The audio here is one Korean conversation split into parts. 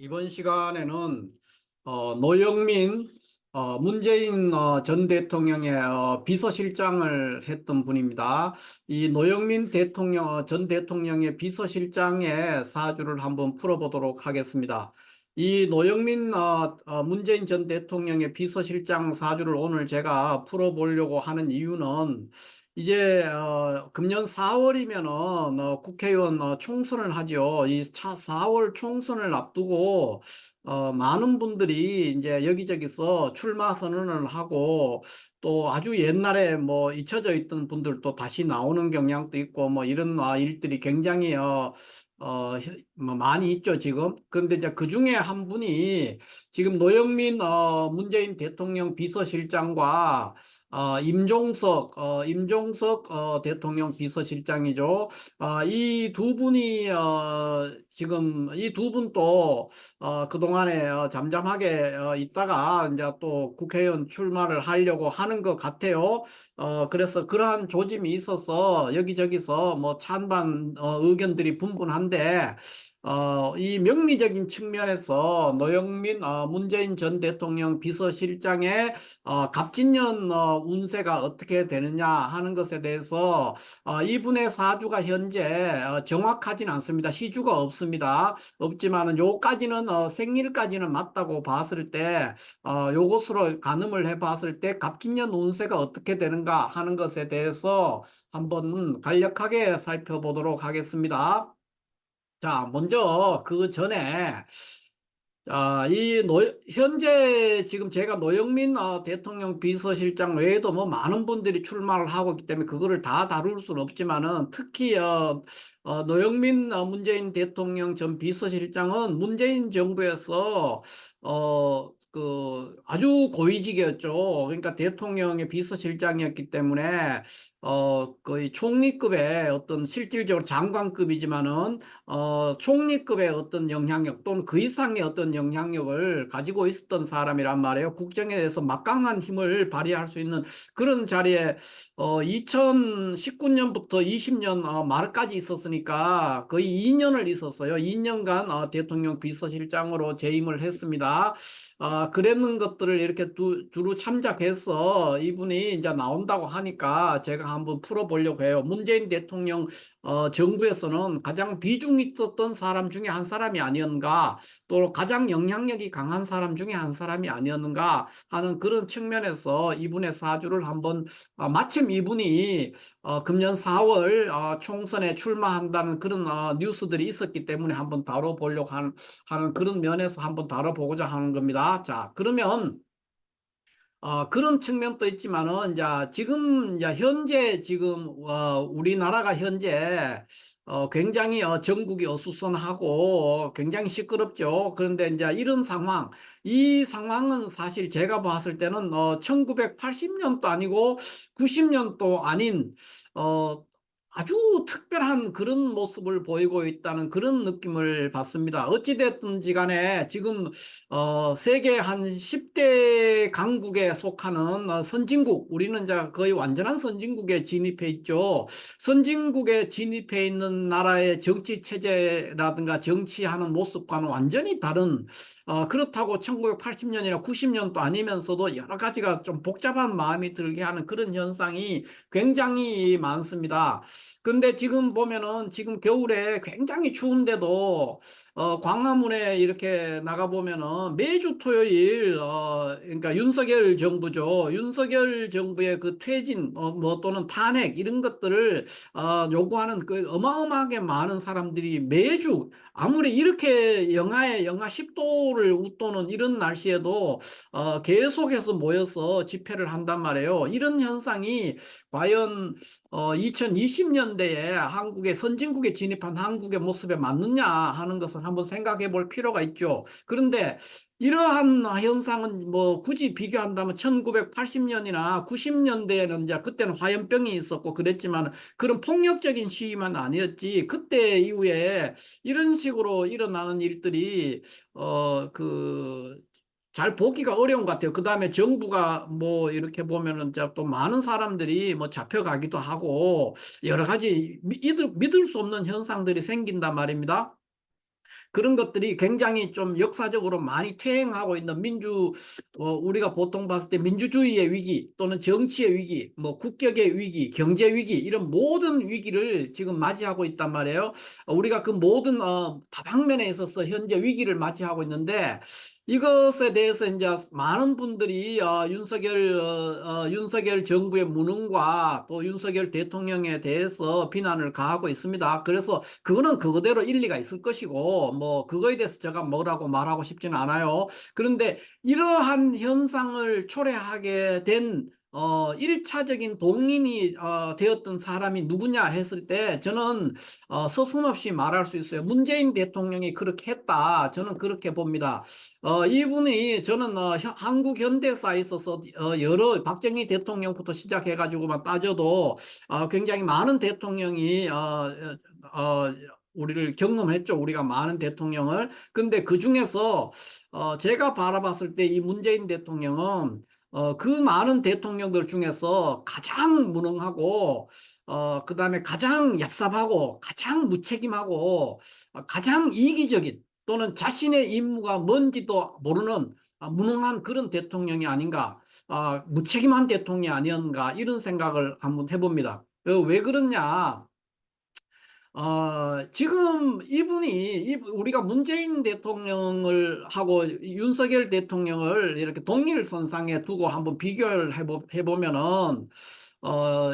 이번 시간에는 노영민 문재인 전 대통령의 비서실장을 했던 분입니다. 이 노영민 전 대통령의 비서실장의 사주를 한번 풀어보도록 하겠습니다. 이 노영민 문재인 전 대통령의 비서실장 사주를 오늘 제가 풀어보려고 하는 이유는 이제 금년 4월이면은 국회의원 총선을 하죠. 이 4월 총선을 앞두고 많은 분들이 이제 여기저기서 출마 선언을 하고 또 아주 옛날에 뭐 잊혀져 있던 분들도 다시 나오는 경향도 있고 뭐 이런 일들이 굉장히 뭐 많이 있죠, 지금. 그런데 이제 그 중에 한 분이 지금 노영민 문재인 대통령 비서실장과 임종석 대통령 비서실장이죠. 이 두 분이 지금 이 두 분도 그동안에 잠잠하게 있다가 이제 또 국회의원 출마를 하려고 하는 것 같아요. 그래서 그러한 조짐이 있어서 여기저기서 뭐 찬반 의견들이 분분한데 이 명리적인 측면에서 노영민 문재인 전 대통령 비서실장의 갑진년 운세가 어떻게 되느냐 하는 것에 대해서 이분의 사주가 현재 정확하진 않습니다. 시주가 없습니다. 없지만은 요까지는 생일까지는 맞다고 봤을 때 요것으로 가늠을 해봤을 때 갑진년 운세가 어떻게 되는가 하는 것에 대해서 한번 간략하게 살펴보도록 하겠습니다. 자, 먼저 그 전에 현재 지금 제가 노영민 대통령 비서실장 외에도 뭐 많은 분들이 출마를 하고 있기 때문에 그거를 다 다룰 수는 없지만은 특히 노영민 문재인 대통령 전 비서실장은 문재인 정부에서 아주 고위직이었죠. 그러니까 대통령의 비서실장이었기 때문에 거의 총리급의 어떤 실질적으로 장관급이지만은 총리급의 어떤 영향력 또는 그 이상의 어떤 영향력을 가지고 있었던 사람이란 말이에요. 국정에 대해서 막강한 힘을 발휘할 수 있는 그런 자리에 2019년부터 20년 말까지 있었으니까 거의 2년을 있었어요. 2년간 대통령 비서실장으로 재임을 했습니다. 그랬는 것들을 이렇게 두루 참작해서 이분이 이제 나온다고 하니까 제가 한번 풀어보려고 해요. 문재인 대통령 정부에서는 가장 비중이 있었던 사람 중에 한 사람이 아니었는가, 또 가장 영향력이 강한 사람 중에 한 사람이 아니었는가 하는 그런 측면에서 이분의 사주를 한번 마침 이분이 금년 4월 총선에 출마한다는 그런 뉴스들이 있었기 때문에 한번 다뤄보려고 하는 그런 면에서 한번 다뤄보고자 하는 겁니다. 자, 그러면 그런 측면도 있지만은, 이제, 지금, 이제, 현재, 지금, 우리나라가 현재, 굉장히, 전국이 어수선하고 굉장히 시끄럽죠. 그런데 이제 이런 상황, 이 상황은 사실 제가 봤을 때는, 1980년도 아니고 90년도 아닌, 어, 아주 특별한 그런 모습을 보이고 있다는 그런 느낌을 받습니다. 어찌됐든지 간에 지금 세계 한 10대 강국에 속하는 선진국, 우리는 이제 거의 완전한 선진국에 진입해 있죠. 선진국에 진입해 있는 나라의 정치 체제라든가 정치하는 모습과는 완전히 다른, 그렇다고 1980년이나 90년도 아니면서도 여러 가지가 좀 복잡한 마음이 들게 하는 그런 현상이 굉장히 많습니다. 근데 지금 보면은 지금 겨울에 굉장히 추운데도 광화문에 이렇게 나가보면은 매주 토요일, 그러니까 윤석열 정부죠. 윤석열 정부의 그 퇴진, 뭐 또는 탄핵, 이런 것들을, 요구하는 그 어마어마하게 많은 사람들이 매주, 아무리 이렇게 영하 10도를 웃도는 이런 날씨에도, 계속해서 모여서 집회를 한단 말이에요. 이런 현상이 과연, 2020년대에 한국의 선진국에 진입한 한국의 모습에 맞느냐 하는 것을 한번 생각해 볼 필요가 있죠. 그런데 이러한 현상은 뭐 굳이 비교한다면 1980년이나 90년대에는 이제 그때는 화염병이 있었고 그랬지만 그런 폭력적인 시위만 아니었지. 그때 이후에 이런 식으로 일어나는 일들이 잘 보기가 어려운 것 같아요. 그 다음에 정부가 뭐 이렇게 보면은 또 많은 사람들이 뭐 잡혀가기도 하고 여러 가지 믿을 수 없는 현상들이 생긴단 말입니다. 그런 것들이 굉장히 좀 역사적으로 많이 퇴행하고 있는 우리가 보통 봤을 때 민주주의의 위기 또는 정치의 위기, 뭐 국격의 위기, 경제 위기, 이런 모든 위기를 지금 맞이하고 있단 말이에요. 우리가 그 모든 다방면에 있어서 현재 위기를 맞이하고 있는데, 이것에 대해서 이제 많은 분들이 윤석열 정부의 무능과 또 윤석열 대통령에 대해서 비난을 가하고 있습니다. 그래서 그거는 그거대로 일리가 있을 것이고, 뭐 그거에 대해서 제가 뭐라고 말하고 싶지는 않아요. 그런데 이러한 현상을 초래하게 된 1차적인 동인이 되었던 사람이 누구냐 했을 때, 저는 서슴없이 말할 수 있어요. 문재인 대통령이 그렇게 했다. 저는 그렇게 봅니다. 이분이, 저는 한국 현대사에 있어서 여러 박정희 대통령부터 시작해가지고만 따져도 굉장히 많은 대통령이 우리를 경험했죠. 우리가 많은 대통령을. 근데 그 중에서 제가 바라봤을 때 이 문재인 대통령은 그 많은 대통령들 중에서 가장 무능하고, 그다음에 가장 얍삽하고, 가장 무책임하고, 가장 이기적인, 또는 자신의 임무가 뭔지도 모르는 무능한 그런 대통령이 아닌가, 무책임한 대통령이 아니었는가, 이런 생각을 한번 해봅니다. 왜 그러냐? 지금 우리가 문재인 대통령을 하고 윤석열 대통령을 이렇게 동일선상에 두고 한번 비교를 해보면은, 어,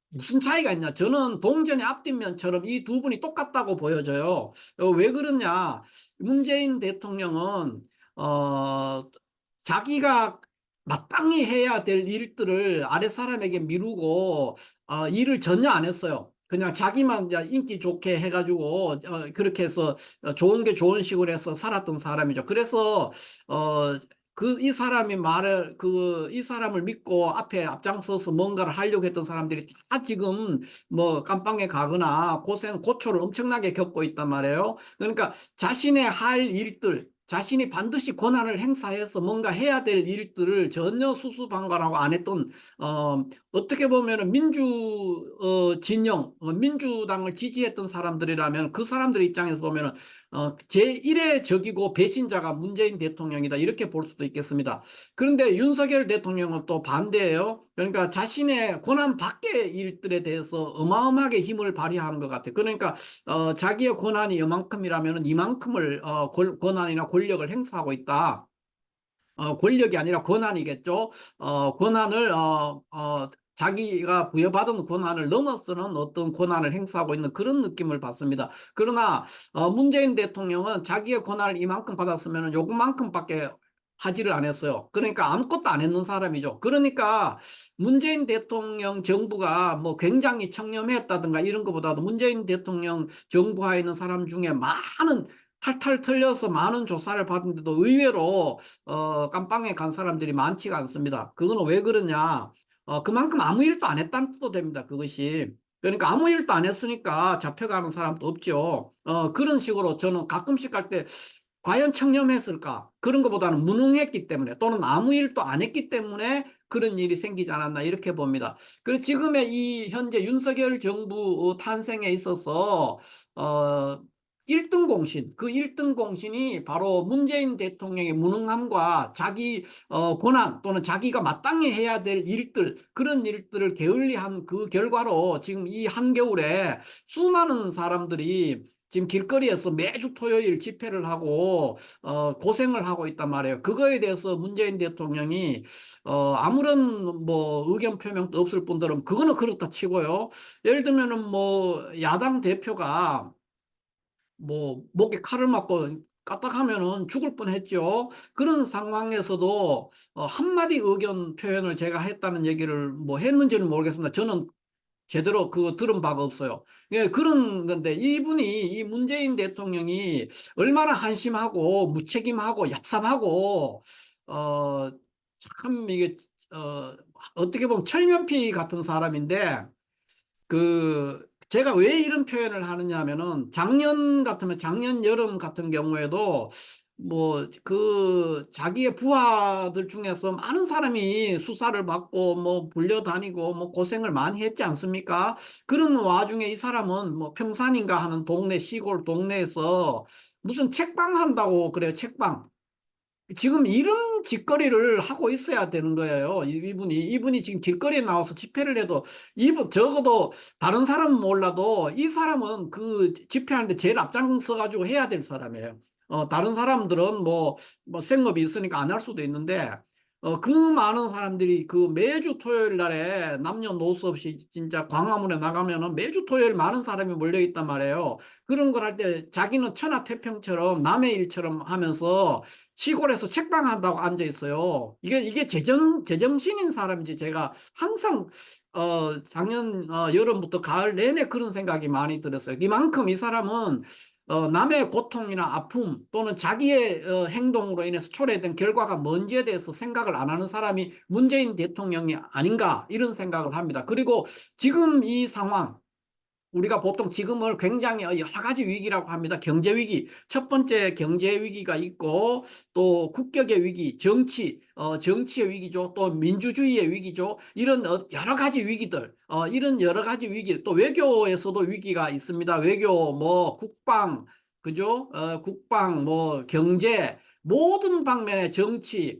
무슨 차이가 있냐? 저는 동전의 앞뒷면처럼 이 두 분이 똑같다고 보여져요. 왜 그러냐? 문재인 대통령은, 어, 자기가 마땅히 해야 될 일들을 아랫 사람에게 미루고 일을 전혀 안 했어요. 그냥 자기만 이제 인기 좋게 해가지고 그렇게 해서 좋은 게 좋은 식으로 해서 살았던 사람이죠. 그래서 어, 이 사람을 믿고 앞에 앞장서서 뭔가를 하려고 했던 사람들이 다 지금 뭐 깜빵에 가거나 고초를 엄청나게 겪고 있단 말이에요. 그러니까 자신의 할 일들, 자신이 반드시 권한을 행사해서 뭔가 해야 될 일들을 전혀 수수방관하고 안 했던, 어떻게 보면은 민주당을 지지했던 사람들이라면 그 사람들 입장에서 보면은 제1의 적이고 배신자가 문재인 대통령이다, 이렇게 볼 수도 있겠습니다. 그런데 윤석열 대통령은 또 반대예요. 그러니까 자신의 권한 밖의 일들에 대해서 어마어마하게 힘을 발휘하는 것 같아요. 그러니까 자기의 권한이 이만큼이라면 이만큼을 권한이나 권력을 행사하고 있다. 권력이 아니라 권한이겠죠. 권한을 자기가 부여받은 권한을 넘어서는 어떤 권한을 행사하고 있는 그런 느낌을 받습니다. 그러나 문재인 대통령은 자기의 권한을 이만큼 받았으면 요것만큼밖에 하지를 않았어요. 그러니까 아무것도 안 했는 사람이죠. 그러니까 문재인 대통령 정부가 뭐 굉장히 청렴했다든가 이런 것보다도 문재인 대통령 정부하에 있는 사람 중에 많은, 탈탈 털려서 많은 조사를 받은데도 의외로 깜빵에 간 사람들이 많지가 않습니다. 그거는 왜 그러냐? 그만큼 아무 일도 안 했다는 뜻도 됩니다. 그것이. 그러니까 아무 일도 안 했으니까 잡혀가는 사람도 없죠. 그런 식으로 저는 가끔씩 할 때 과연 청렴했을까? 그런 것보다는 무능했기 때문에, 또는 아무 일도 안 했기 때문에 그런 일이 생기지 않았나, 이렇게 봅니다. 그리고 지금의 이 현재 윤석열 정부 탄생에 있어서 어, 1등 공신, 그 1등 공신이 바로 문재인 대통령의 무능함과 자기 권한, 또는 자기가 마땅히 해야 될 일들, 그런 일들을 게을리한 그 결과로 지금 이 한겨울에 수많은 사람들이 지금 길거리에서 매주 토요일 집회를 하고 고생을 하고 있단 말이에요. 그거에 대해서 문재인 대통령이 아무런 뭐 의견 표명도 없을 뿐더러, 그거는 그렇다 치고요. 예를 들면은 뭐 야당 대표가 뭐 목에 칼을 맞고 까딱하면은 죽을 뻔했죠. 그런 상황에서도 한마디 의견 표현을 제가 했다는 얘기를 뭐 했는지는 모르겠습니다. 저는 제대로 그거 들은 바가 없어요. 예, 그런 건데 이 문재인 대통령이 얼마나 한심하고 무책임하고 얍삽하고 어, 참 이게 어떻게 보면 철면피 같은 사람인데, 제가 왜 이런 표현을 하느냐 하면은, 작년 여름 같은 경우에도 자기의 부하들 중에서 많은 사람이 수사를 받고, 불려다니고, 고생을 많이 했지 않습니까? 그런 와중에 이 사람은 평산인가 하는 동네, 시골 동네에서 무슨 책방 한다고 그래요, 책방. 지금 이런 짓거리를 하고 있어야 되는 거예요. 이분이 지금 길거리에 나와서 집회를 해도, 적어도 다른 사람은 몰라도 이 사람은 그 집회하는데 제일 앞장서 가지고 해야 될 사람이에요. 다른 사람들은 생업이 있으니까 안 할 수도 있는데, 그 많은 사람들이 그 매주 토요일 날에 남녀노소 없이 진짜 광화문에 나가면은 매주 토요일 많은 사람이 몰려 있단 말이에요. 그런 걸 할 때 자기는 천하태평처럼 남의 일처럼 하면서 시골에서 책방 한다고 앉아 있어요. 이게 제정신인 사람인지, 제가 항상 작년 여름부터 가을 내내 그런 생각이 많이 들었어요. 이만큼 이 사람은 남의 고통이나 아픔 또는 자기의 행동으로 인해서 초래된 결과가 뭔지에 대해서 생각을 안 하는 사람이 문재인 대통령이 아닌가, 이런 생각을 합니다. 그리고 지금 이 상황, 우리가 보통 지금을 굉장히 여러 가지 위기라고 합니다. 경제 위기, 첫 번째 경제 위기가 있고, 또 국격의 위기, 정치의 위기죠. 또 민주주의의 위기죠. 이런 여러 가지 위기들, 이런 여러 가지 위기, 또 외교에서도 위기가 있습니다. 외교, 국방, 그죠? 국방, 경제, 모든 방면의 정치,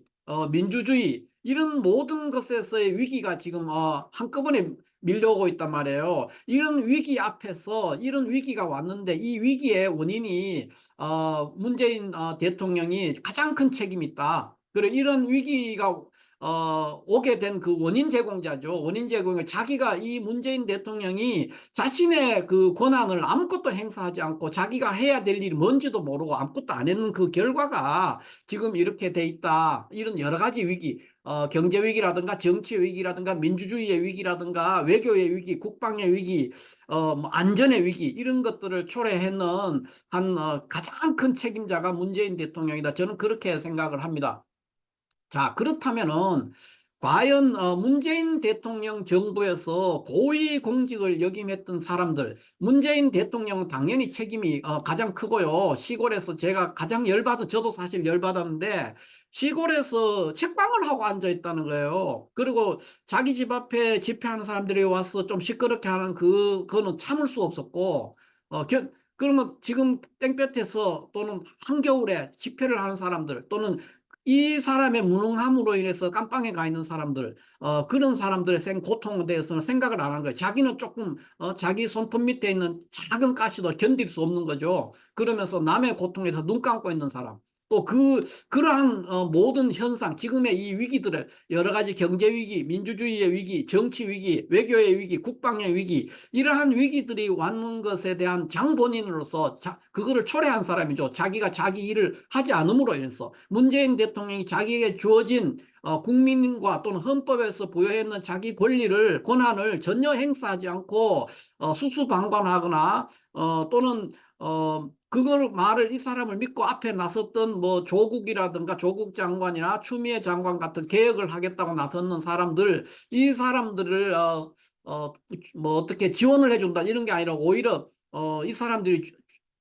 민주주의, 이런 모든 것에서의 위기가 지금 한꺼번에 밀려오고 있단 말이에요. 이런 위기 앞에서 이런 위기가 왔는데, 이 위기의 원인이 문재인 대통령이 가장 큰 책임이 있다. 그리고 이런 위기가 오게 된 그 원인 제공자죠. 원인 제공자, 자기가, 이 문재인 대통령이 자신의 그 권한을 아무것도 행사하지 않고 자기가 해야 될 일이 뭔지도 모르고 아무것도 안 했는 그 결과가 지금 이렇게 돼 있다. 이런 여러 가지 위기, 경제 위기라든가 정치 위기라든가 민주주의의 위기라든가 외교의 위기, 국방의 위기, 안전의 위기, 이런 것들을 초래했는 가장 큰 책임자가 문재인 대통령이다. 저는 그렇게 생각을 합니다. 자, 그렇다면은 과연 문재인 대통령 정부에서 고위 공직을 역임했던 사람들, 문재인 대통령은 당연히 책임이 가장 크고요. 시골에서 제가 가장 저도 사실 열받았는데, 시골에서 책방을 하고 앉아 있다는 거예요. 그리고 자기 집 앞에 집회하는 사람들이 와서 좀 시끄럽게 하는 그거는 참을 수 없었고, 그러면 지금 땡볕에서 또는 한겨울에 집회를 하는 사람들, 또는 이 사람의 무능함으로 인해서 깜빵에 가 있는 사람들, 그런 사람들의 고통에 대해서는 생각을 안 하는 거예요. 자기는 조금, 자기 손톱 밑에 있는 작은 가시도 견딜 수 없는 거죠. 그러면서 남의 고통에서 눈 감고 있는 사람. 또 그러한 모든 현상, 지금의 이 위기들을, 여러 가지 경제 위기, 민주주의의 위기, 정치 위기, 외교의 위기, 국방의 위기, 이러한 위기들이 왔는 것에 대한 장본인으로서 그거를 초래한 사람이죠. 자기가 자기 일을 하지 않음으로 인해서 문재인 대통령이 자기에게 주어진 국민과 또는 헌법에서 부여했는 자기 권한을 전혀 행사하지 않고 수수방관하거나, 또는 그걸 말을, 이 사람을 믿고 앞에 나섰던 조국이라든가 조국 장관이나 추미애 장관 같은 개혁을 하겠다고 나섰는 사람들, 이 사람들을 어떻게 지원을 해준다, 이런 게 아니라 오히려 이 사람들이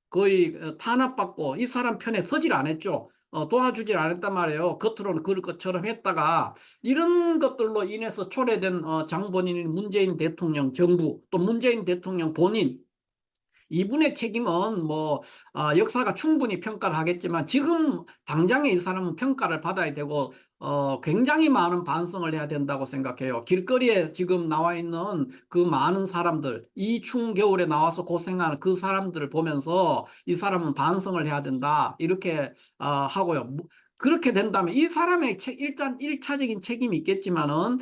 거의 탄압받고 이 사람 편에 서질 않았죠. 도와주질 않았단 말이에요. 겉으로는 그럴 것처럼 했다가, 이런 것들로 인해서 초래된 장본인인 문재인 대통령 정부, 또 문재인 대통령 본인, 이분의 책임은 역사가 충분히 평가를 하겠지만, 지금 당장에 이 사람은 평가를 받아야 되고, 굉장히 많은 반성을 해야 된다고 생각해요. 길거리에 지금 나와 있는 그 많은 사람들, 이 추운 겨울에 나와서 고생하는 그 사람들을 보면서 이 사람은 반성을 해야 된다, 이렇게 하고요. 그렇게 된다면 이 사람의 일단 1차적인 책임이 있겠지만은,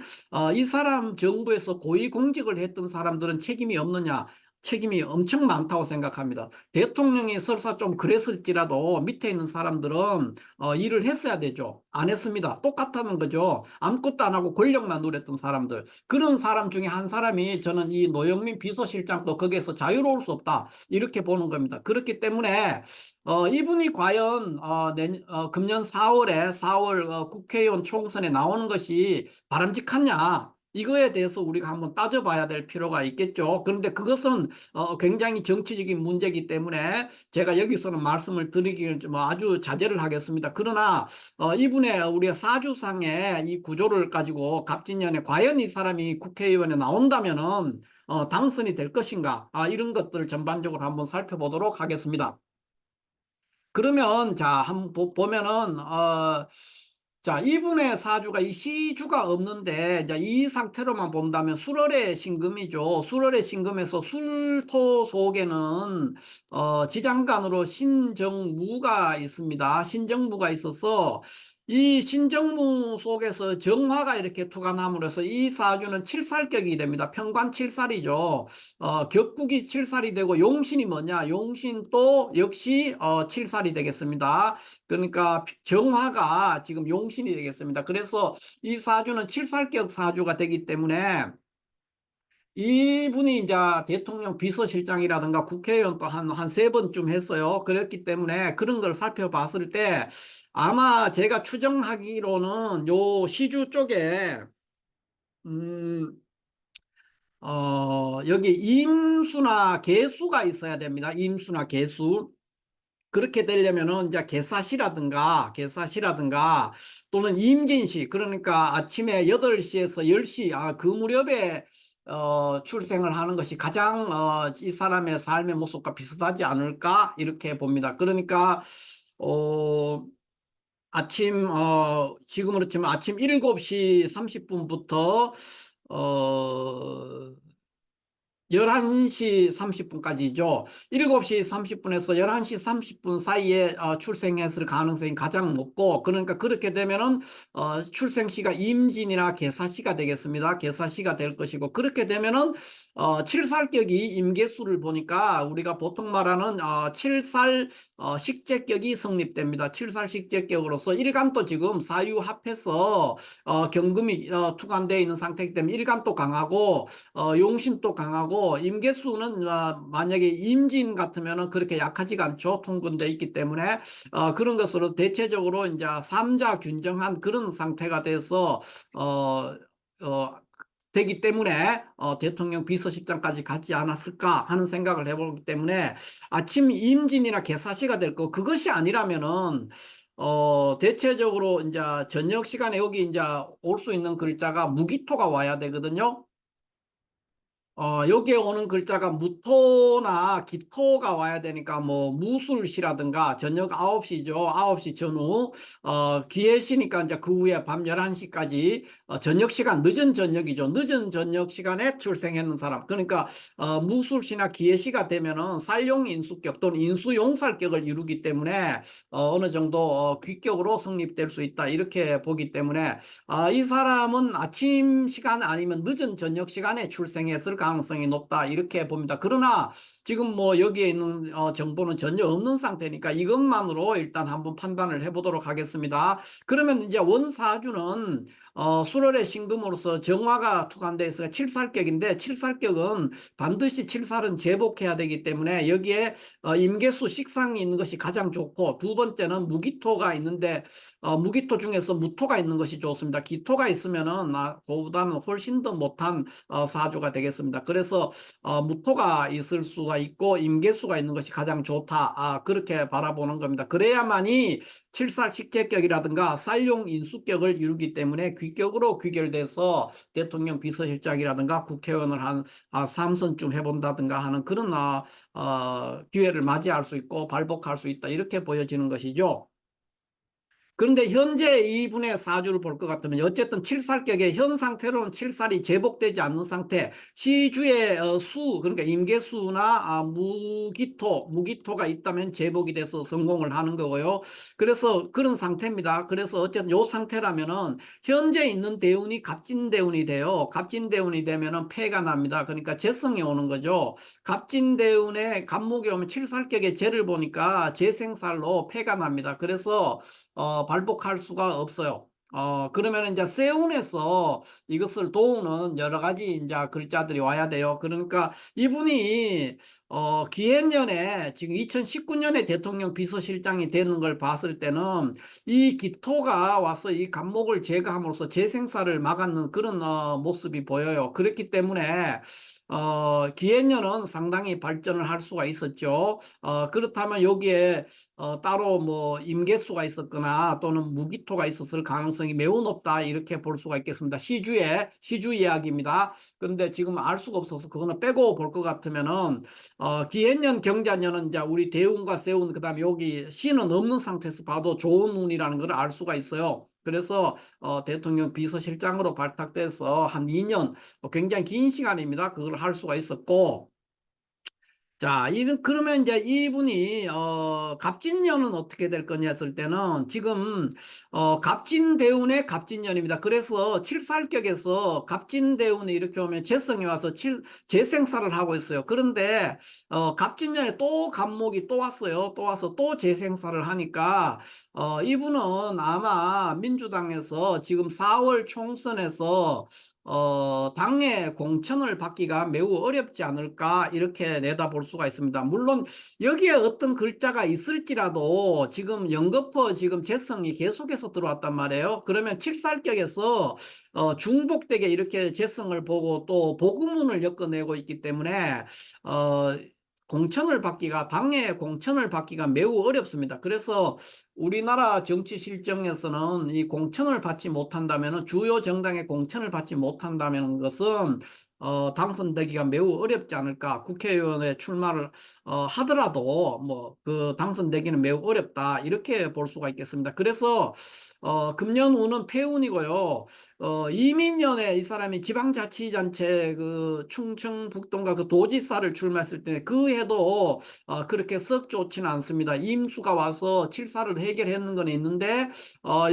이 사람 정부에서 고위공직을 했던 사람들은 책임이 없느냐? 책임이 엄청 많다고 생각합니다. 대통령이 설사 좀 그랬을지라도 밑에 있는 사람들은 일을 했어야 되죠. 안 했습니다. 똑같다는 거죠. 아무것도 안 하고 권력만 누렸던 사람들. 그런 사람 중에 한 사람이, 저는 이 노영민 비서실장도 거기에서 자유로울 수 없다, 이렇게 보는 겁니다. 그렇기 때문에 이분이 과연 금년 4월 국회의원 총선에 나오는 것이 바람직하냐? 이거에 대해서 우리가 한번 따져봐야 될 필요가 있겠죠. 그런데 그것은 굉장히 정치적인 문제이기 때문에 제가 여기서는 말씀을 드리기를 좀 아주 자제를 하겠습니다. 그러나 이분의 우리가 사주상의 이 구조를 가지고 갑진년에 과연 이 사람이 국회의원에 나온다면은 당선이 될 것인가, 이런 것들을 전반적으로 한번 살펴보도록 하겠습니다. 그러면 자 한번 보면은 자 이분의 사주가 이 시주가 없는데 이제 이 상태로만 본다면 술월의 신금이죠. 술월의 신금에서 술토 속에는 지장간으로 신정무가 있습니다. 신정무가 있어서 이 신정무 속에서 정화가 이렇게 투관함으로 해서 이 사주는 칠살격이 됩니다. 편관 칠살이죠. 격국이 칠살이 되고 용신이 뭐냐? 용신도 역시 칠살이 되겠습니다. 그러니까 정화가 지금 용신이 되겠습니다. 그래서 이 사주는 칠살격 사주가 되기 때문에 이분이 이제 대통령 비서실장이라든가 국회의원 또 한 세 번쯤 했어요. 그렇기 때문에 그런 걸 살펴봤을 때 아마 제가 추정하기로는 요 시주 쪽에 음, 여기 임수나 개수가 있어야 됩니다. 임수나 개수. 그렇게 되려면은 이제 개사시라든가 또는 임진시, 그러니까 아침에 8시에서 10시, 그 무렵에 출생을 하는 것이 가장 이 사람의 삶의 모습과 비슷하지 않을까 이렇게 봅니다. 그러니까 어 지금으로 치면 아침 7시 30분부터 어 11시 30분까지죠. 7시 30분에서 11시 30분 사이에 출생했을 가능성이 가장 높고, 그러니까 그렇게 되면은 출생시가 임진이나 개사시가 되겠습니다. 개사시가 될 것이고, 그렇게 되면은 칠살격이 임계수를 보니까 우리가 보통 말하는 칠살 식재격이 성립됩니다. 칠살 식재격으로서 일간도 지금 사유합해서 경금이 투관되어 있는 상태이기 때문에 일간도 강하고 용신도 강하고 임계수는 만약에 임진 같으면은 그렇게 약하지가 않죠. 통근돼 있기 때문에 그런 것으로 대체적으로 이제 삼자 균정한 그런 상태가 돼서 어, 어, 되기 때문에 대통령 비서실장까지 가지 않았을까 하는 생각을 해보기 때문에 아침 임진이나 개사시가 될 거, 그것이 아니라면은 대체적으로 이제 저녁 시간에 여기 이제 올 수 있는 글자가 무기토가 와야 되거든요. 여기에 오는 글자가 무토나 기토가 와야 되니까 뭐 무술시라든가 저녁 9시죠. 9시 전후. 기해시니까 이제 그 후에 밤 11시까지 저녁 시간, 늦은 저녁이죠. 늦은 저녁 시간에 출생했는 사람. 그러니까 무술시나 기해시가 되면은 살용 인수격 또는 인수용살격을 이루기 때문에 어느 정도 귀격으로 성립될 수 있다. 이렇게 보기 때문에 이 사람은 아침 시간 아니면 늦은 저녁 시간에 출생했을 가능성이 높다 이렇게 봅니다. 그러나 지금 뭐 여기에 있는 정보는 전혀 없는 상태니까 이것만으로 일단 한번 판단을 해보도록 하겠습니다. 그러면 이제 원사주는 술월의 신금으로서 정화가 투관되어 있어서 칠살격인데, 칠살격은 반드시 칠살은 제복해야 되기 때문에 여기에 임계수 식상이 있는 것이 가장 좋고, 두 번째는 무기토가 있는데 무기토 중에서 무토가 있는 것이 좋습니다. 기토가 있으면은 그보다는 훨씬 더 못한 사주가 되겠습니다. 그래서 무토가 있을 수가 있고 임계수가 있는 것이 가장 좋다. 그렇게 바라보는 겁니다. 그래야만이 칠살 식재격이라든가 쌀용 인수격을 이루기 때문에 귀격으로 귀결돼서 대통령 비서실장이라든가 국회의원을 한 3선쯤 해본다든가 하는 그런 기회를 맞이할 수 있고 발복할 수 있다. 이렇게 보여지는 것이죠. 그런데 현재 이분의 사주를 볼 것 같으면 어쨌든 칠살격의 현 상태로는 칠살이 제복되지 않는 상태, 시주의 그러니까 임계수나 무기토가 있다면 제복이 돼서 성공을 하는 거고요. 그래서 그런 상태입니다. 그래서 어쨌든 요 상태라면은 현재 있는 대운이 갑진대운이 돼요. 갑진대운이 되면은 폐가 납니다. 그러니까 재성이 오는 거죠. 갑진대운에 갑목이 오면 칠살격의 재를 보니까 재생살로 폐가 납니다. 그래서 발복할 수가 없어요. 그러면 이제 세운에서 이것을 도우는 여러 가지 이제 글자들이 와야 돼요. 그러니까 이분이, 기해년에 지금 2019년에 대통령 비서실장이 되는 걸 봤을 때는 이 기토가 와서 이 간목을 제거함으로써 재생사를 막았는 그런, 모습이 보여요. 그렇기 때문에, 기해년은 상당히 발전을 할 수가 있었죠. 그렇다면 여기에 따로 뭐 임계수가 있었거나 또는 무기토가 있었을 가능성이 매우 높다 이렇게 볼 수가 있겠습니다. 시주 이야기입니다. 그런데 지금 알 수가 없어서 그거는 빼고 볼 것 같으면은, 기해년 경자년은 이제 우리 대운과 세운 그다음에 여기 신은 없는 상태에서 봐도 좋은 운이라는 걸 알 수가 있어요. 그래서 대통령 비서실장으로 발탁돼서 한 2년, 굉장히 긴 시간입니다. 그걸 할 수가 있었고, 자, 그러면 이제 이분이, 갑진년은 어떻게 될 거냐 했을 때는 지금, 갑진대운의 갑진년입니다. 그래서 칠살격에서 갑진대운이 이렇게 오면 재성이 와서 재생사를 하고 있어요. 그런데, 갑진년에 또 갑목이 또 왔어요. 또 와서 또 재생사를 하니까, 이분은 아마 민주당에서 지금 4월 총선에서 당의 공천을 받기가 매우 어렵지 않을까 이렇게 내다볼 수가 있습니다. 물론 여기에 어떤 글자가 있을지라도 지금 연거푸 지금 재성이 계속해서 들어왔단 말이에요. 그러면 칠살격에서 중복되게 이렇게 재성을 보고 또 복음운을 엮어내고 있기 때문에 어, 당의 공천을 받기가 매우 어렵습니다. 그래서 우리나라 정치 실정에서는 이 공천을 받지 못한다면, 주요 정당의 공천을 받지 못한다면 것은 당선되기가 매우 어렵지 않을까. 국회의원에 출마를 하더라도 뭐 그 당선되기는 매우 어렵다 이렇게 볼 수가 있겠습니다. 그래서 금년운은 폐운이고요. 이민년에 이 사람이 지방자치단체 그 충청북도인가 그 도지사를 출마했을 때 그 해도 그렇게 썩 좋지는 않습니다. 임수가 와서 칠사를 해결했는 건 있는데,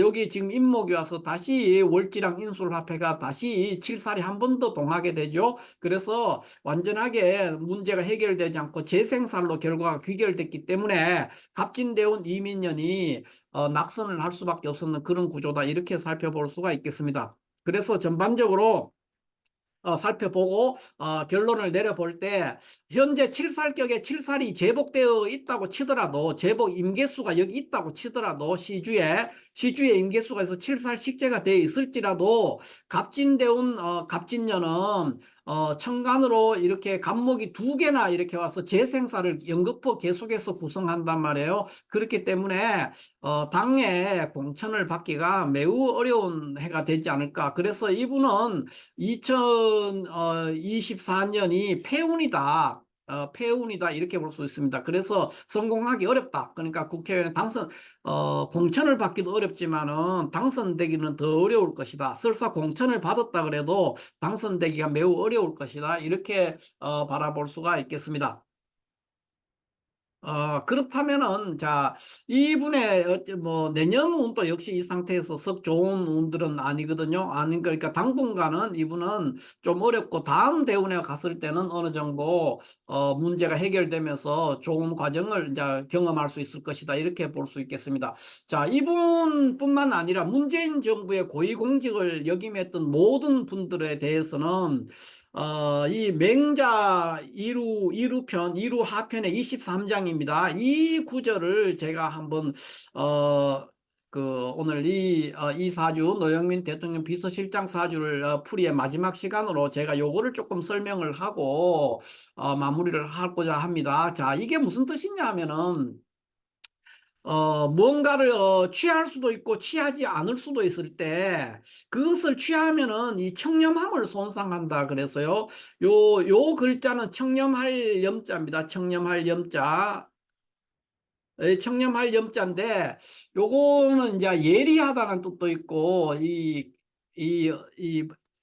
여기 지금 임목이 와서 다시 월지랑 인술 합해가 다시 칠살이 한 번 더 동하게 되죠. 그래서 완전하게 문제가 해결되지 않고 재생살로 결과가 귀결됐기 때문에 갑진대운 이민년이 낙선을 할 수밖에 없었는 그런 구조다 이렇게 살펴볼 수가 있겠습니다. 그래서 전반적으로 살펴보고 결론을 내려볼 때 현재 칠살격에 칠살이 제복되어 있다고 치더라도, 제복 임계수가 여기 있다고 치더라도, 시주에 임계수가 있어 칠살 식재가 되어 있을지라도 갑진대운 갑진년은 천간으로 이렇게 갑목이 두 개나 이렇게 와서 재생사를 연거푸 계속해서 구성한단 말이에요. 그렇기 때문에 당의 공천을 받기가 매우 어려운 해가 되지 않을까. 그래서 이분은 2024년이 폐운이다. 폐운이다 이렇게 볼 수 있습니다. 그래서 성공하기 어렵다. 그러니까 국회의원 공천을 받기도 어렵지만은 당선되기는 더 어려울 것이다. 설사 공천을 받았다 그래도 당선되기가 매우 어려울 것이다. 이렇게 바라볼 수가 있겠습니다. 그렇다면은, 자, 이분의, 뭐, 내년 운도 역시 이 상태에서 썩 좋은 운들은 아니거든요. 아니, 그러니까 당분간은 이분은 좀 어렵고, 다음 대운에 갔을 때는 어느 정도, 문제가 해결되면서 좋은 과정을 이제 경험할 수 있을 것이다. 이렇게 볼 수 있겠습니다. 자, 이분뿐만 아니라 문재인 정부의 고위공직을 역임했던 모든 분들에 대해서는 이 맹자 이루편, 이루하편의 23장입니다. 이 구절을 제가 한번, 오늘 이 사주, 노영민 대통령 비서실장 사주를 풀이의 마지막 시간으로 제가 요거를 조금 설명을 하고, 마무리를 하고자 합니다. 자, 이게 무슨 뜻이냐 하면은, 뭔가를 취할 수도 있고 취하지 않을 수도 있을 때 그것을 취하면은 이 청렴함을 손상한다 그래서요. 요 글자는 청렴할 염자입니다. 청렴할 염자. 청렴할 염자인데 요거는 이제 예리하다는 뜻도 있고 이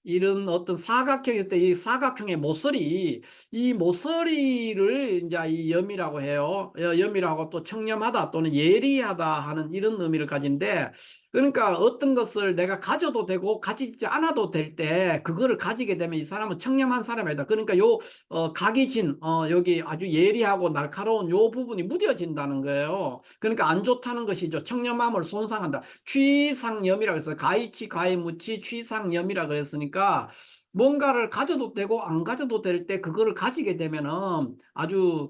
이런 어떤 사각형일 때 이 사각형의 모서리, 이 모서리를 이제 이 염이라고 해요. 염이라고 또 청렴하다 또는 예리하다 하는 이런 의미를 가진데, 그러니까 어떤 것을 내가 가져도 되고 가지지 않아도 될 때 그거를 가지게 되면 이 사람은 청렴한 사람이다. 그러니까 요 각이 진 여기 아주 예리하고 날카로운 요 부분이 무뎌진다는 거예요. 그러니까 안 좋다는 것이죠. 청렴함을 손상한다. 취상염이라고 해서 가이치 가이무치 취상염이라 그랬으니까 뭔가를 가져도 되고 안 가져도 될 때 그거를 가지게 되면은 아주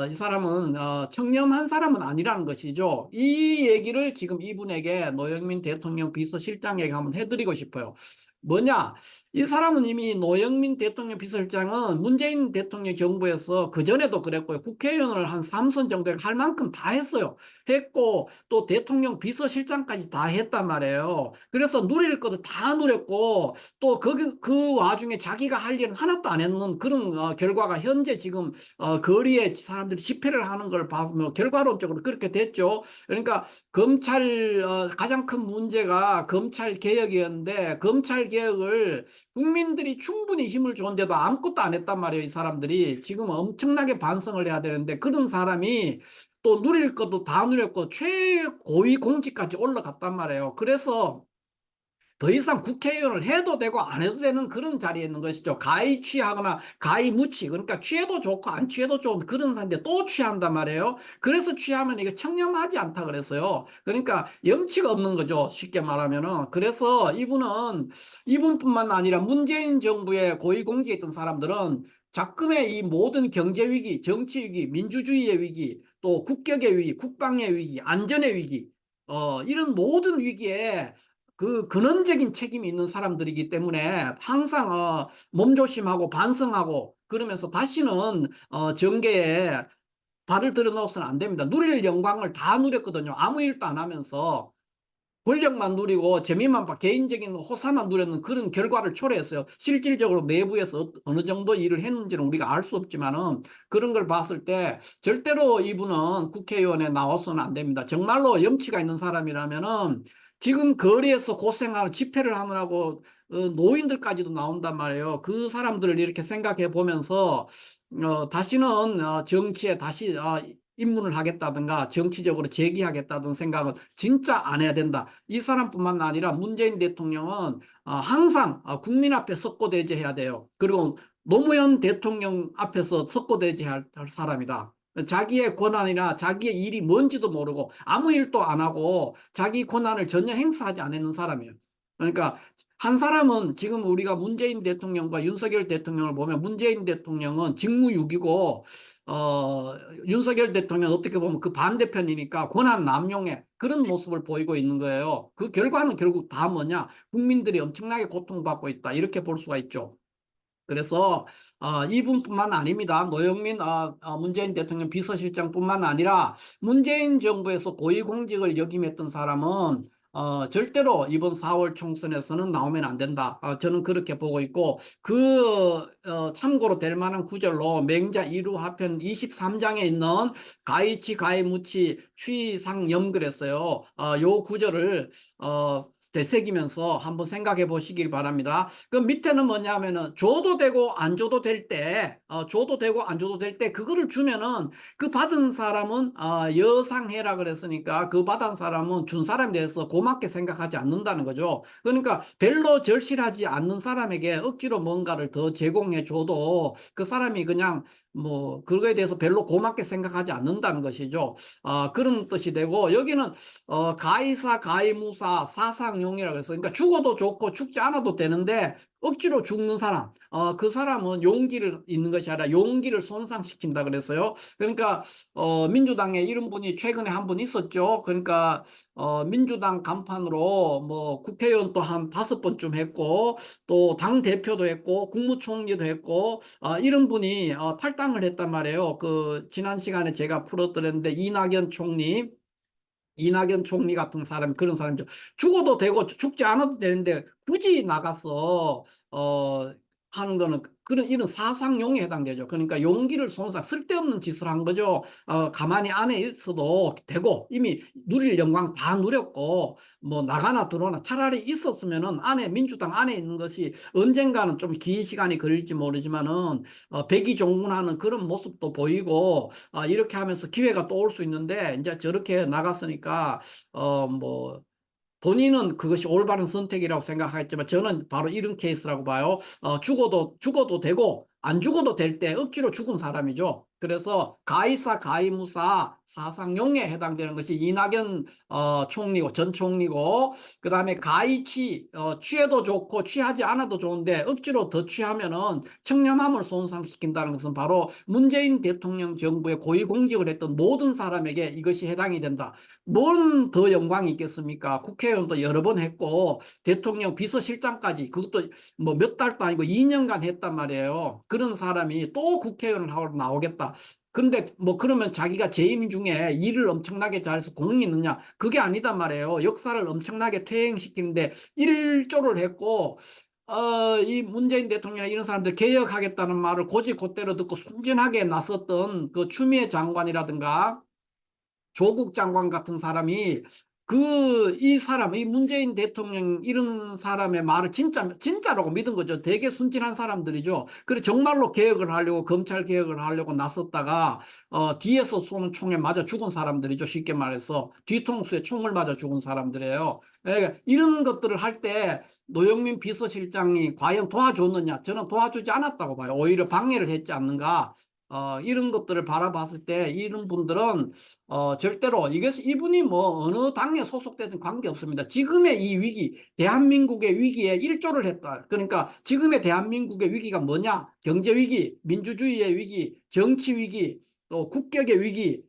이 사람은 청렴한 사람은 아니라는 것이죠. 이 얘기를 지금 이분에게 노영민 대통령 비서실장에게 한번 해드리고 싶어요. 뭐냐? 이 사람은 이미 노영민 대통령 비서실장은 문재인 대통령 정부에서 그전에도 그랬고요. 국회의원을 한 3선 정도 할 만큼 다 했어요. 했고 또 대통령 비서실장까지 다 했단 말이에요. 그래서 누릴 것도 다 누렸고 또 그 와중에 자기가 할 일은 하나도 안 했는 그런 결과가 현재 지금 거리에 사람들이 집회를 하는 걸 봐보면 결과론적으로 그렇게 됐죠. 그러니까 검찰 가장 큰 문제가 검찰 개혁이었는데 검찰 개혁을 국민들이 충분히 힘을 줬는데도 아무것도 안 했단 말이에요. 이 사람들이 지금 엄청나게 반성을 해야 되는데 그런 사람이 또 누릴 것도 다 누렸고 최고위 공직까지 올라갔단 말이에요. 그래서 더 이상 국회의원을 해도 되고 안 해도 되는 그런 자리에 있는 것이죠. 가히 취하거나 가히 무치. 그러니까 취해도 좋고 안 취해도 좋은 그런 사람인데 또 취한단 말이에요. 그래서 취하면 이게 청렴하지 않다 그랬어요. 그러니까 염치가 없는 거죠. 쉽게 말하면은. 그래서 이분뿐만 아니라 문재인 정부의 고위공직에 있던 사람들은 작금의 이 모든 경제 위기, 정치 위기, 민주주의의 위기, 또 국격의 위기, 국방의 위기, 안전의 위기, 이런 모든 위기에 그 근원적인 책임이 있는 사람들이기 때문에 항상 몸조심하고 반성하고 그러면서 다시는 정계에 발을 들여놓아서는 안 됩니다. 누릴 영광을 다 누렸거든요. 아무 일도 안 하면서 권력만 누리고 재미만 봐 개인적인 호사만 누렸는 그런 결과를 초래했어요. 실질적으로 내부에서 어느 정도 일을 했는지는 우리가 알 수 없지만은 그런 걸 봤을 때 절대로 이분은 국회의원에 나와서는 안 됩니다. 정말로 염치가 있는 사람이라면은 지금 거리에서 고생하는 집회를 하느라고 노인들까지도 나온단 말이에요. 그 사람들을 이렇게 생각해 보면서 다시는 정치에 다시 입문을 하겠다든가 정치적으로 재기하겠다는 생각은 진짜 안 해야 된다. 이 사람뿐만 아니라 문재인 대통령은 항상 국민 앞에 석고대죄해야 돼요. 그리고 노무현 대통령 앞에서 석고대죄할 사람이다. 자기의 권한이나 자기의 일이 뭔지도 모르고 아무 일도 안 하고 자기 권한을 전혀 행사하지 않는 사람이에요. 그러니까 한 사람은 지금 우리가 문재인 대통령과 윤석열 대통령을 보면 문재인 대통령은 직무유기고 윤석열 대통령은 어떻게 보면 그 반대편이니까 권한 남용의 그런 모습을 보이고 있는 거예요. 그 결과는 결국 다 뭐냐? 국민들이 엄청나게 고통받고 있다. 이렇게 볼 수가 있죠. 그래서 이분뿐만 아닙니다. 노영민 문재인 대통령 비서실장뿐만 아니라 문재인 정부에서 고위공직을 역임했던 사람은 절대로 이번 4월 총선에서는 나오면 안 된다. 저는 그렇게 보고 있고 참고로 될 만한 구절로 맹자 2루 하편 23장에 있는 가이치 가이무치 취상염 그랬어요. 요 구절을 되새기면서 한번 생각해 보시길 바랍니다. 그 밑에는 뭐냐면은 줘도 되고 안 줘도 될 때, 줘도 되고 안 줘도 될 때 그거를 주면은 그 받은 사람은 여상해라 그랬으니까 그 받은 사람은 준 사람에 대해서 고맙게 생각하지 않는다는 거죠. 그러니까 별로 절실하지 않는 사람에게 억지로 뭔가를 더 제공해 줘도 그 사람이 그냥 뭐 그거에 대해서 별로 고맙게 생각하지 않는다는 것이죠. 그런 뜻이 되고 여기는 가이사 가이무사 사상용이라고 해서 그러니까 죽어도 좋고 죽지 않아도 되는데 억지로 죽는 사람 그 사람은 용기를 있는 것이 아니라 용기를 손상시킨다 그랬어요. 그러니까 민주당에 이런 분이 최근에 한 분 있었죠. 그러니까 민주당 간판으로 뭐 국회의원 또 한 5번쯤 했고 또 당 대표도 했고 국무총리도 했고 이런 분이 탈당을 했단 말이에요. 그 지난 시간에 제가 풀어드렸는데 이낙연 총리 같은 사람 그런 사람이죠. 죽어도 되고 죽지 않아도 되는데 굳이 나가서 하는 거는 그런 이런 사상용에 해당되죠. 그러니까 용기를 손상, 쓸데없는 짓을 한 거죠. 가만히 안에 있어도 되고 이미 누릴 영광 다 누렸고 뭐 나가나 들어오나 차라리 있었으면은 안에 민주당 안에 있는 것이 언젠가는 좀 긴 시간이 걸릴지 모르지만은 백이종군하는 그런 모습도 보이고 이렇게 하면서 기회가 또 올 수 있는데 이제 저렇게 나갔으니까 뭐 본인은 그것이 올바른 선택이라고 생각하겠지만 저는 바로 이런 케이스라고 봐요. 죽어도 되고 안 죽어도 될 때 억지로 죽은 사람이죠. 그래서 가이사 가이무사 사상용에 해당되는 것이 이낙연 총리고 전 총리고 그다음에 가이치 취해도 좋고 취하지 않아도 좋은데 억지로 더 취하면은 청렴함을 손상시킨다는 것은 바로 문재인 대통령 정부의 고위공직을 했던 모든 사람에게 이것이 해당이 된다. 뭔 더 영광이 있겠습니까? 국회의원도 여러 번 했고 대통령 비서실장까지 그것도 뭐 몇 달도 아니고 2년간 했단 말이에요. 그런 사람이 또 국회의원을 하러 나오겠다. 그런데 뭐 그러면 자기가 재임 중에 일을 엄청나게 잘해서 공이 있느냐? 그게 아니단 말이에요. 역사를 엄청나게 퇴행시키는데 일조를 했고 이 문재인 대통령 이런 사람들 개혁하겠다는 말을 곧이곧대로 듣고 순진하게 나섰던 그 추미애 장관이라든가 조국 장관 같은 사람이 이 사람, 이 문재인 대통령 이런 사람의 말을 진짜라고 믿은 거죠. 되게 순진한 사람들이죠. 그래, 정말로 개혁을 하려고, 검찰 개혁을 하려고 나섰다가, 뒤에서 쏘는 총에 맞아 죽은 사람들이죠. 쉽게 말해서. 뒤통수에 총을 맞아 죽은 사람들이에요. 이런 것들을 할 때 노영민 비서실장이 과연 도와줬느냐? 저는 도와주지 않았다고 봐요. 오히려 방해를 했지 않는가? 이런 것들을 바라봤을 때 이런 분들은 절대로 이분이 뭐 어느 당에 소속되든 관계없습니다. 지금의 이 위기, 대한민국의 위기에 일조를 했다. 그러니까 지금의 대한민국의 위기가 뭐냐? 경제 위기, 민주주의의 위기, 정치 위기, 또 국격의 위기,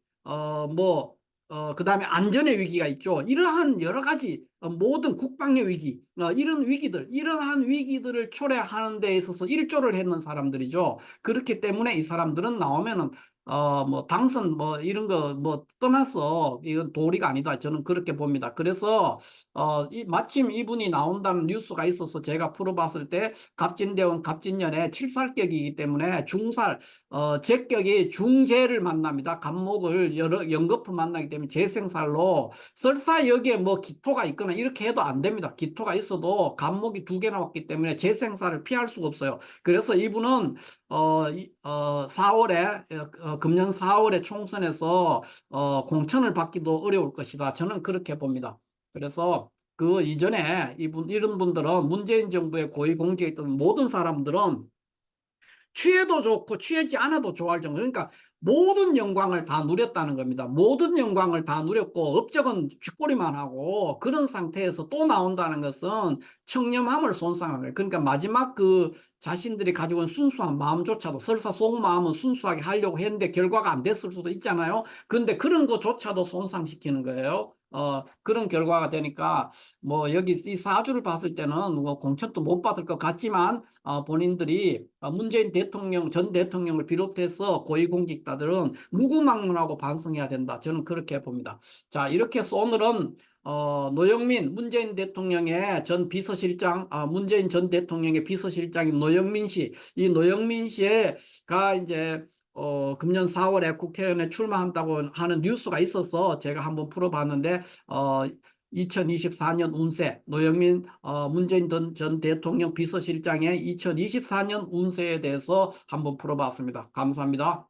그다음에 안전의 위기가 있죠. 이러한 여러 가지 모든 국방의 위기, 이러한 위기들을 초래하는 데 있어서 일조를 했는 사람들이죠. 그렇기 때문에 이 사람들은 나오면은 뭐 당선 뭐 이런 거 뭐 떠나서 이건 도리가 아니다. 저는 그렇게 봅니다. 그래서 마침 이분이 나온다는 뉴스가 있어서 제가 풀어봤을 때 갑진대원 갑진년에 칠살격이기 때문에 중살 제격이 중재를 만납니다. 간목을 여러 연거푸 만나기 때문에 재생살로 설사 여기에 뭐 기토가 있거나 이렇게 해도 안 됩니다. 기토가 있어도 간목이 두 개 나왔기 때문에 재생살을 피할 수가 없어요. 그래서 이분은 4월에 금년 4월에 총선에서 공천을 받기도 어려울 것이다. 저는 그렇게 봅니다. 그래서 그 이전에 이런 분들은 문재인 정부의 고위공직에 있던 모든 사람들은 취해도 좋고 취하지 않아도 좋아할 정도. 그러니까 모든 영광을 다 누렸다는 겁니다. 모든 영광을 다 누렸고 업적은 쥐꼬리만 하고 그런 상태에서 또 나온다는 것은 청렴함을 손상한 거예요. 그러니까 마지막 그 자신들이 가지고 있는 순수한 마음조차도 설사 속마음은 순수하게 하려고 했는데 결과가 안 됐을 수도 있잖아요. 그런데 그런 것조차도 손상시키는 거예요. 그런 결과가 되니까 뭐 여기 이 사주를 봤을 때는 뭐 공천도 못 받을 것 같지만 본인들이 문재인 대통령 전 대통령을 비롯해서 고위공직자들은 무구망론하고 반성해야 된다. 저는 그렇게 봅니다. 자, 이렇게 해서 오늘은 노영민 문재인 대통령의 전 비서실장, 문재인 전 대통령의 비서실장인 노영민 씨, 이 노영민 씨가 이제 금년 4월에 국회의원에 출마한다고 하는 뉴스가 있어서 제가 한번 풀어봤는데 2024년 운세, 노영민 문재인 전 대통령 비서실장의 2024년 운세에 대해서 한번 풀어봤습니다. 감사합니다.